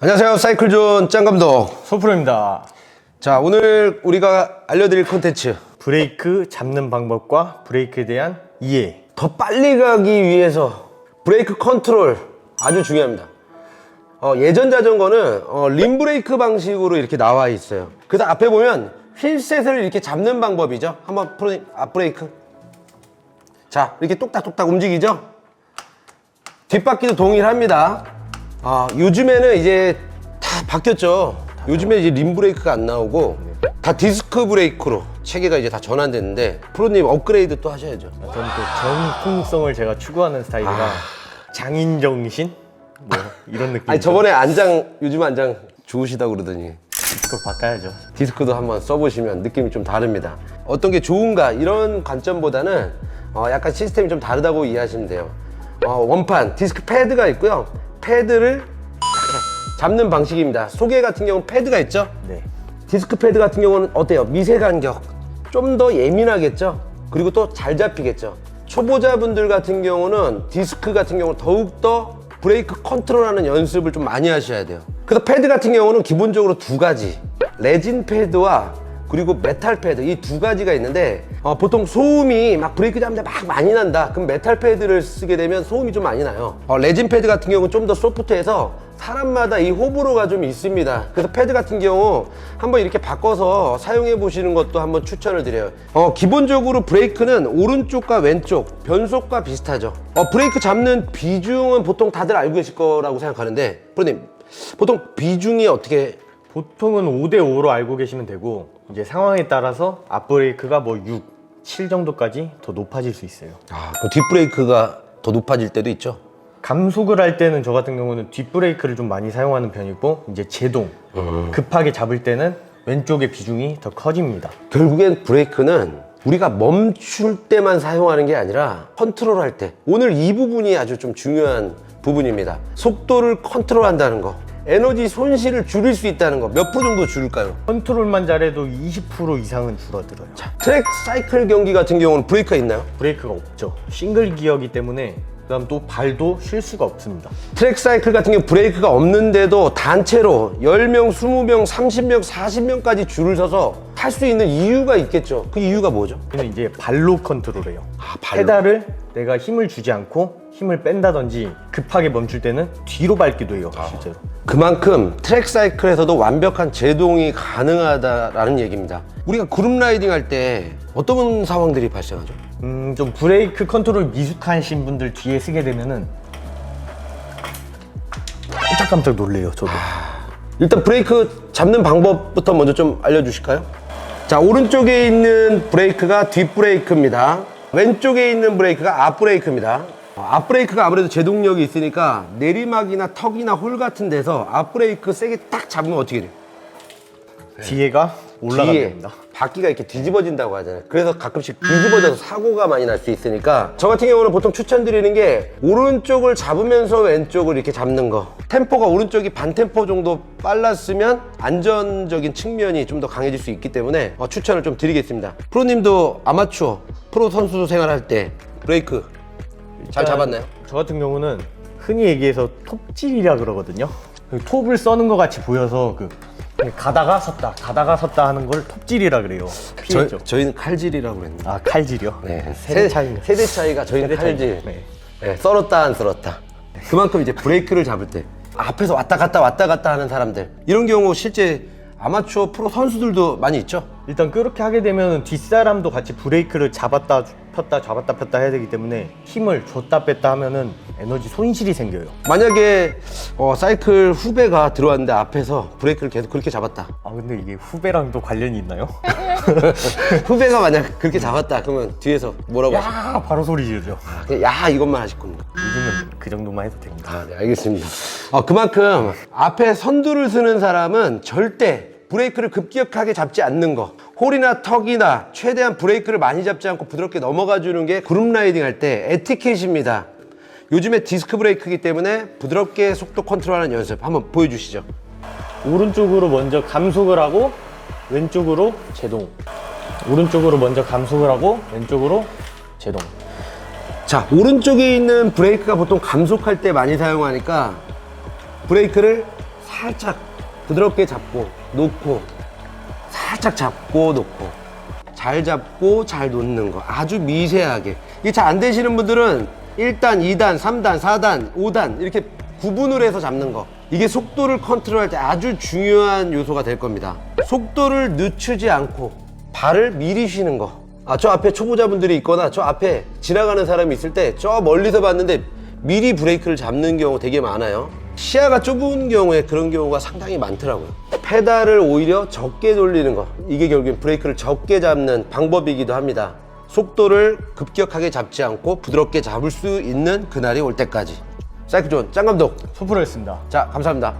안녕하세요. 사이클존 짱감독 소프로입니다. 자, 오늘 우리가 알려드릴 콘텐츠, 브레이크 잡는 방법과 브레이크에 대한 이해. 더 빨리 가기 위해서 브레이크 컨트롤 아주 중요합니다. 예전 자전거는 림 브레이크 방식으로 이렇게 나와 있어요. 그래서 앞에 보면 휠셋을 이렇게 잡는 방법이죠. 한번 프로님 앞브레이크. 자, 이렇게 똑딱똑딱 움직이죠. 뒷바퀴도 동일합니다. 요즘에는 이제 다 바뀌었죠. 요즘에 이제 림 브레이크가 안 나오고 다 디스크 브레이크로 체계가 이제 다 전환됐는데, 프로님 업그레이드 또 하셔야죠. 저는 또 정통성을 제가 추구하는 스타일이라 장인 정신? 뭐 이런 느낌. 아니, 저번에 요즘 안장 좋으시다고 그러더니 그거 바꿔야죠. 디스크도 한번 써보시면 느낌이 좀 다릅니다. 어떤 게 좋은가 이런 관점보다는 약간 시스템이 좀 다르다고 이해하시면 돼요. 원판 디스크 패드가 있고요. 패드를 잡는 방식입니다. 소개 같은 경우는 패드가 있죠. 네. 디스크 패드 같은 경우는 어때요? 미세 간격 좀 더 예민하겠죠. 그리고 또 잘 잡히겠죠. 초보자분들 같은 경우는 디스크 같은 경우는 더욱더 브레이크 컨트롤하는 연습을 좀 많이 하셔야 돼요. 그래서 패드 같은 경우는 기본적으로 두 가지, 레진 패드와 그리고 메탈 패드, 이 두 가지가 있는데, 보통 소음이 막 브레이크 잡는데 막 많이 난다. 그럼 메탈 패드를 쓰게 되면 소음이 좀 많이 나요. 레진 패드 같은 경우는 좀 더 소프트해서 사람마다 이 호불호가 좀 있습니다. 그래서 패드 같은 경우 한번 이렇게 바꿔서 사용해 보시는 것도 한번 추천을 드려요. 기본적으로 브레이크는 오른쪽과 왼쪽, 변속과 비슷하죠. 브레이크 잡는 비중은 보통 다들 알고 계실 거라고 생각하는데, 프로님 보통 비중이 어떻게? 보통은 5대5로 알고 계시면 되고, 이제 상황에 따라서 앞브레이크가 뭐 6, 7 정도까지 더 높아질 수 있어요. 그럼 뒷브레이크가 더 높아질 때도 있죠? 감속을 할 때는 저 같은 경우는 뒷브레이크를 좀 많이 사용하는 편이고, 이제 제동, 급하게 잡을 때는 왼쪽의 비중이 더 커집니다. 결국엔 브레이크는 우리가 멈출 때만 사용하는 게 아니라 컨트롤할 때, 오늘 이 부분이 아주 좀 중요한 부분입니다. 속도를 컨트롤한다는 거, 에너지 손실을 줄일 수 있다는 거, 몇 프로 정도 줄일까요? 컨트롤만 잘해도 20% 이상은 줄어들어요. 트랙 사이클 경기 같은 경우는 브레이크가 있나요? 브레이크가 없죠. 싱글 기어기 때문에, 그다음 또 발도 쉴 수가 없습니다. 트랙 사이클 같은 경우 브레이크가 없는데도 단체로 10명, 20명, 30명, 40명까지 줄을 서서 탈 수 있는 이유가 있겠죠. 그 이유가 뭐죠? 근데 이제 발로 컨트롤해요. 발로. 페달을 내가 힘을 주지 않고 힘을 뺀다든지 급하게 멈출 때는 뒤로 밟기도 해요, 실제로. 그만큼 트랙 사이클에서도 완벽한 제동이 가능하다라는 얘기입니다. 우리가 그룹 라이딩 할 때 어떤 상황들이 발생하죠? 좀 브레이크 컨트롤 미숙하신 분들 뒤에 쓰게 되면은 깜짝깜짝 놀래요, 저도. 일단 브레이크 잡는 방법부터 먼저 좀 알려주실까요? 자, 오른쪽에 있는 브레이크가 뒷 브레이크입니다. 왼쪽에 있는 브레이크가 앞 브레이크입니다. 앞 브레이크가 아무래도 제동력이 있으니까 내리막이나 턱이나 홀 같은 데서 앞 브레이크 세게 딱 잡으면 어떻게 돼요? 뒤에가 올라갑니다. 바퀴가 이렇게 뒤집어진다고 하잖아요. 그래서 가끔씩 뒤집어져서 사고가 많이 날 수 있으니까, 저 같은 경우는 보통 추천드리는 게 오른쪽을 잡으면서 왼쪽을 이렇게 잡는 거. 템포가 오른쪽이 반 템포 정도 빨랐으면 안전적인 측면이 좀 더 강해질 수 있기 때문에 추천을 좀 드리겠습니다. 프로님도 아마추어 프로 선수 생활할 때 브레이크 잘 잡았나요? 저 같은 경우는 흔히 얘기해서 톱질이라 그러거든요. 톱을 써는 것 같이 보여서 가다가 섰다 하는 걸 톱질이라 그래요. 피했죠. 저희는 칼질이라고 그랬는데. 칼질이요? 네. 세대 차이입니다. 세대 차이가 저희는 세대 차이. 칼질. 네. 네, 썰었다 안 썰었다. 그만큼 이제 브레이크를 잡을 때 앞에서 왔다 갔다 하는 사람들, 이런 경우 실제 아마추어 프로 선수들도 많이 있죠. 일단 그렇게 하게 되면 뒷사람도 같이 브레이크를 잡았다 폈다 잡았다 폈다 해야 되기 때문에 힘을 줬다 뺐다 하면은 에너지 손실이 생겨요. 만약에 사이클 후배가 들어왔는데 앞에서 브레이크를 계속 그렇게 잡았다. 근데 이게 후배랑도 관련이 있나요? 후배가 만약 그렇게 잡았다 그러면 뒤에서 뭐라고 하실까요? 야 바로 소리 지르죠. 그냥 야 이것만 하실 겁니다. 요즘은 그 정도만 해도 됩니다. 네, 알겠습니다. 그만큼 앞에 선두를 쓰는 사람은 절대 브레이크를 급격하게 잡지 않는 거, 홀이나 턱이나 최대한 브레이크를 많이 잡지 않고 부드럽게 넘어가 주는 게 그룹 라이딩 할 때 에티켓입니다. 요즘에 디스크 브레이크이기 때문에 부드럽게 속도 컨트롤하는 연습 한번 보여주시죠. 오른쪽으로 먼저 감속을 하고 왼쪽으로 제동. 오른쪽으로 먼저 감속을 하고 왼쪽으로 제동. 자, 오른쪽에 있는 브레이크가 보통 감속할 때 많이 사용하니까 브레이크를 살짝 부드럽게 잡고 놓고 살짝 잡고 놓고 잘 잡고 잘 놓는 거 아주 미세하게. 이게 잘 안 되시는 분들은 1단, 2단, 3단, 4단, 5단 이렇게 구분을 해서 잡는 거, 이게 속도를 컨트롤할 때 아주 중요한 요소가 될 겁니다. 속도를 늦추지 않고 발을 미리 쉬는 거. 저 앞에 초보자분들이 있거나 저 앞에 지나가는 사람이 있을 때 저 멀리서 봤는데 미리 브레이크를 잡는 경우 되게 많아요. 시야가 좁은 경우에 그런 경우가 상당히 많더라고요. 페달을 오히려 적게 돌리는 거, 이게 결국엔 브레이크를 적게 잡는 방법이기도 합니다. 속도를 급격하게 잡지 않고 부드럽게 잡을 수 있는 그날이 올 때까지. 사이클존 짱 감독, 소프로였습니다. 자 감사합니다.